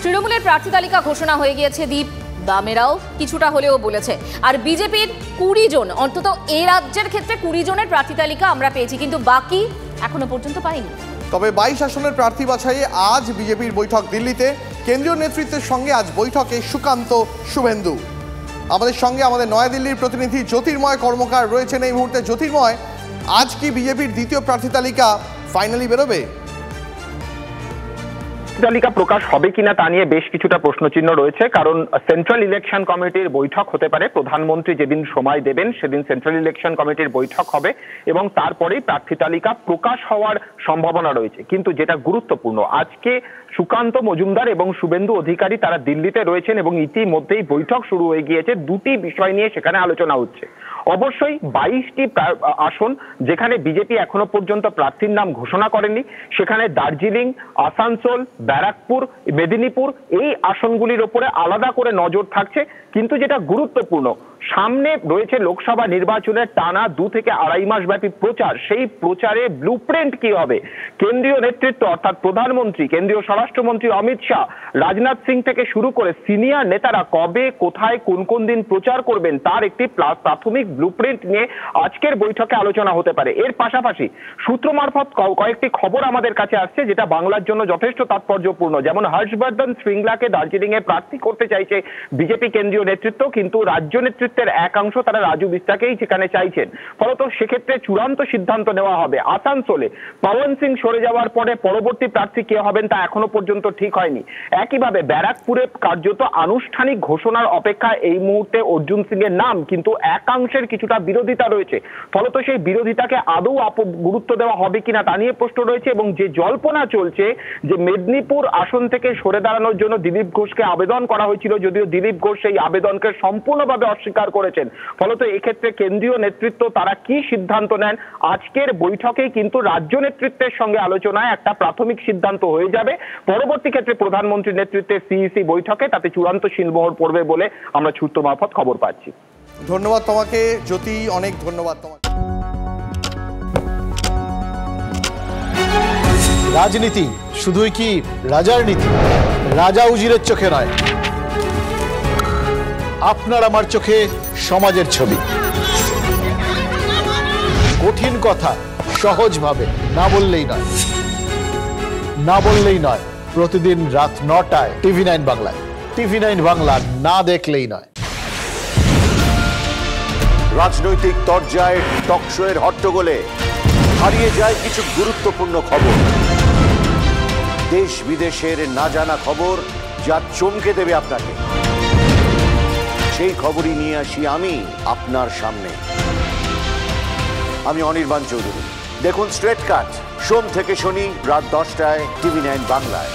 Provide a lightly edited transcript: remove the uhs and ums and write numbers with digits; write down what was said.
তৃণমূলের প্রার্থী তালিকা ঘোষণা হয়ে গিয়েছে, দীপ দামেরাও কিছুটা হলেও বলেছে। আর বিজেপির 20 জন, অন্তত এই রাজ্যের ক্ষেত্রে 20 জনের প্রার্থী তালিকা আমরা পেয়েছি, কিন্তু বাকি এখনো পর্যন্ত পাইনি। তবে 22 আসনের প্রার্থী বাছাইয়ে আজ বিজেপির বৈঠক দিল্লিতে। কেন্দ্রীয় নেতৃত্বের সঙ্গে আজ বৈঠকে সুকান্ত, শুভেন্দু। আমাদের সঙ্গে আমাদের নয়াদিল্লির প্রতিনিধি জ্যোতির্ময় কর্মকার রয়েছেন এই মুহূর্তে। জ্যোতির্ময়, আজ কি বিজেপির দ্বিতীয় প্রার্থী তালিকা ফাইনালি বেরোবে? তালিকা প্রকাশ হবে কিনা তা নিয়ে বেশ কিছুটা প্রশ্নচিহ্ন রয়েছে, কারণ সেন্ট্রাল ইলেকশন কমিটির বৈঠক হতে পারে। প্রধানমন্ত্রী যেদিন সময় দেবেন সেদিন সেন্ট্রাল ইলেকশন কমিটির বৈঠক হবে এবং তারপরেই প্রার্থী তালিকা প্রকাশ হওয়ার সম্ভাবনা রয়েছে। কিন্তু যেটা গুরুত্বপূর্ণ, আজকে সুকান্ত মজুমদার এবং শুভেন্দু অধিকারী তারা দিল্লিতে রয়েছেন এবং ইতিমধ্যেই বৈঠক শুরু হয়ে গিয়েছে। দুটি বিষয় নিয়ে সেখানে আলোচনা হচ্ছে। অবশ্যই 22টি আসন যেখানে বিজেপি এখনো পর্যন্ত প্রার্থীর নাম ঘোষণা করেনি, সেখানে দার্জিলিং, আসানসোল, ব্যারাকপুর, মেদিনীপুর এই আসনগুলির ওপরে আলাদা করে নজর থাকছে। কিন্তু যেটা গুরুত্বপূর্ণ, সামনে রয়েছে লোকসভা নির্বাচনের টানা 2 থেকে 2.5 মাস ব্যাপী প্রচার। সেই প্রচারে ব্লুপ্রিন্ট কি হবে? কেন্দ্রীয় নেতৃত্ব অর্থাৎ প্রধানমন্ত্রী, কেন্দ্রীয় স্বরাষ্ট্রমন্ত্রী অমিত শাহ, রাজনাথ সিং থেকে শুরু করে সিনিয়র নেতারা কবে, কোথায়, কোন কোন দিন প্রচার করবেন তার একটি প্রাথমিক ব্লুপ্রিন্ট নিয়ে আজকের বৈঠকে আলোচনা হতে পারে। এর পাশাপাশি সূত্র মারফত কয়েকটি খবর আমাদের কাছে আসছে যেটা বাংলার জন্য যথেষ্ট তাৎপর্যপূর্ণ। যেমন হর্ষবর্ধন শ্রীংলাকে দার্জিলিং এ প্রার্থী করতে চাইছে বিজেপি কেন্দ্রীয় নেতৃত্ব, কিন্তু রাজ্য নেতৃত্বের একাংশ তারা রাজু বিস্তাকেই সেখানে চাইছেন। ফলত সেক্ষেত্রে চূড়ান্ত সিদ্ধান্ত নেওয়া হবে। আসানসোলে পবন সিং সরে যাওয়ার পরে পরবর্তী প্রার্থী কে হবেন তা এখনো পর্যন্ত ঠিক হয়নি। একইভাবে ব্যারাকপুরে কার্যত আনুষ্ঠানিক ঘোষণার অপেক্ষায় এই মুহূর্তে অর্জুন সিং এর নাম, কিন্তু একাংশের কিছুটা বিরোধিতা রয়েছে। ফলত সেই বিরোধিতাকে আদৌ গুরুত্ব দেওয়া হবে কিনা তা নিয়ে প্রশ্ন রয়েছে। এবং যে জল্পনা চলছে যে মেদিনীপুর আসন থেকে সরে দাঁড়ানোর জন্য দিলীপ ঘোষকে আবেদন করা হয়েছিল, যদিও দিলীপ ঘোষ সেই আবেদনকে সম্পূর্ণভাবে অস্বীকার করেছেন। ফলত এক্ষেত্রে কেন্দ্রীয় নেতৃত্ব তারা কি সিদ্ধান্ত নেন আজকের বৈঠকেই কিন্তু রাজ্য নেতৃত্বের সঙ্গে আলোচনায় একটা প্রাথমিক সিদ্ধান্ত হয়ে যাবে। পরবর্তী ক্ষেত্রে প্রধানমন্ত্রীর নেতৃত্বে সিইসি বৈঠকে তাতে চূড়ান্ত সিলমোহর পড়বে বলে আমরা সূত্র মারফত খবর পাচ্ছি। ধন্যবাদ তোমাকে জ্যোতি, অনেক ধন্যবাদ তোমাকে। রাজনীতি শুধুই কি রাজার নীতি? রাজা উজিরের চোখে নয়, আপনার আমার চোখে সমাজের ছবি। কঠিন কথা সহজভাবে না বললেই নয়, না বললেই নয়। প্রতিদিন রাত 9টায় TV9 বাংলায়। TV9 বাংলা না দেখলেই নয়। রাজনৈতিক তরজায় টকশোয়ের হট্টগোলে হারিয়ে যায় কিছু গুরুত্বপূর্ণ খবর, দেশ বিদেশের না জানা খবর যা চমকে দেবে আপনাকে। সেই খবরই নিয়ে আসি আমি আপনার সামনে। আমি অনির্বাণ চৌধুরী। দেখুন স্ট্রেট কাট সোম থেকে শনি রাত 10টায় TV9 বাংলায়।